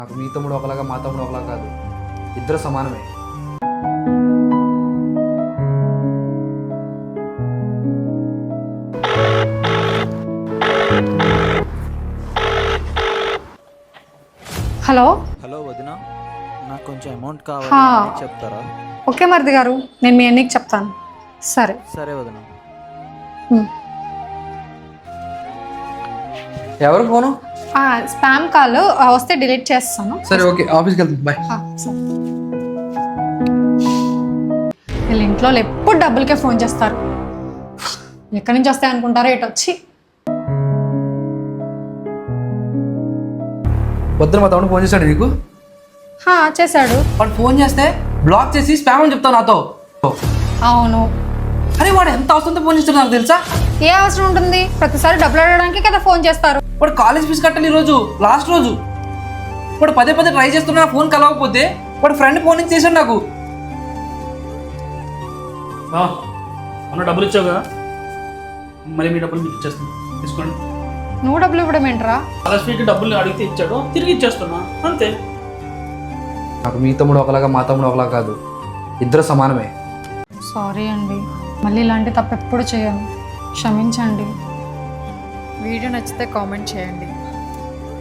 నాకు మీ తమ్ముడు ఒకలాగా మా తమ్ముడు ఒకలాగా కాదు, ఇద్దరు సమానమే. హలో హలో వదిన, నాకు కొంచెం అమౌంట్ కావాలి, హా. చెప్తారా? ఓకే మరిది గారు, నేను మీ అన్నయ్యకి చెప్తాను. సరే. సరే వదిన. ఎవరు ఫోను? స్పామ్ కాల్ వస్తే డిలీట్ చేస్తాను. సరే ఓకే, ఆఫీస్కి వెళ్తాను, బాయ్. సరే. వీళ్ళ ఇంట్లో వాళ్ళు ఎప్పుడు డబ్బులకే ఫోన్ చేస్తారు. ఎక్కడి నుంచి వస్తాయి అనుకుంటారో ఇటు వచ్చి. పొద్దున మా తమ్ముడు ఫోన్ చేశాడు నీకు? చేశాడు. వాడు ఫోన్ చేస్తే బ్లాక్ చేసి స్పామ్ అని చెప్తావు నాతో. అవును. అరే వాడు ఎంత అవసరంతో ఫోన్ చేస్తాడు నాకు తెలుసా? ఏ అవసరం ఉంటుంది? ప్రతిసారి డబ్బులు అడగడానికి కదా ఫోన్ చేస్తారు. వాడు కాలేజ్ ఫీజు కట్టాలి ఈరోజు, లాస్ట్ రోజు. వాడు పదే పదే ట్రై చేస్తున్నా ఫోన్ కలవకపోతే వాడు ఫ్రెండ్ ఫోన్ నుంచి చేశాడు నాకు. అన్న డబ్బులు ఇచ్చావు కదా, మరి మీ డబ్బులు మీకు ఇచ్చేస్తాను, తీసుకోండి. నువ్వు డబ్బులు ఇవ్వడం ఏంట్రా? కాలేజ్ ఫీకి డబ్బులు అడిగితే ఇచ్చాడు, తిరిగి ఇచ్చేస్తున్నా అంతే. నాకు మీ తమ్ముడు ఒకలాగా మా తమ్ముడు ఒకలాగా కాదు, ఇద్దరు సమానమే. సారీ అండి, మళ్ళీ ఇలాంటి తప్పు ఎప్పుడు చేయను, క్షమించండి. వీడియో నచ్చితే కామెంట్ చేయండి.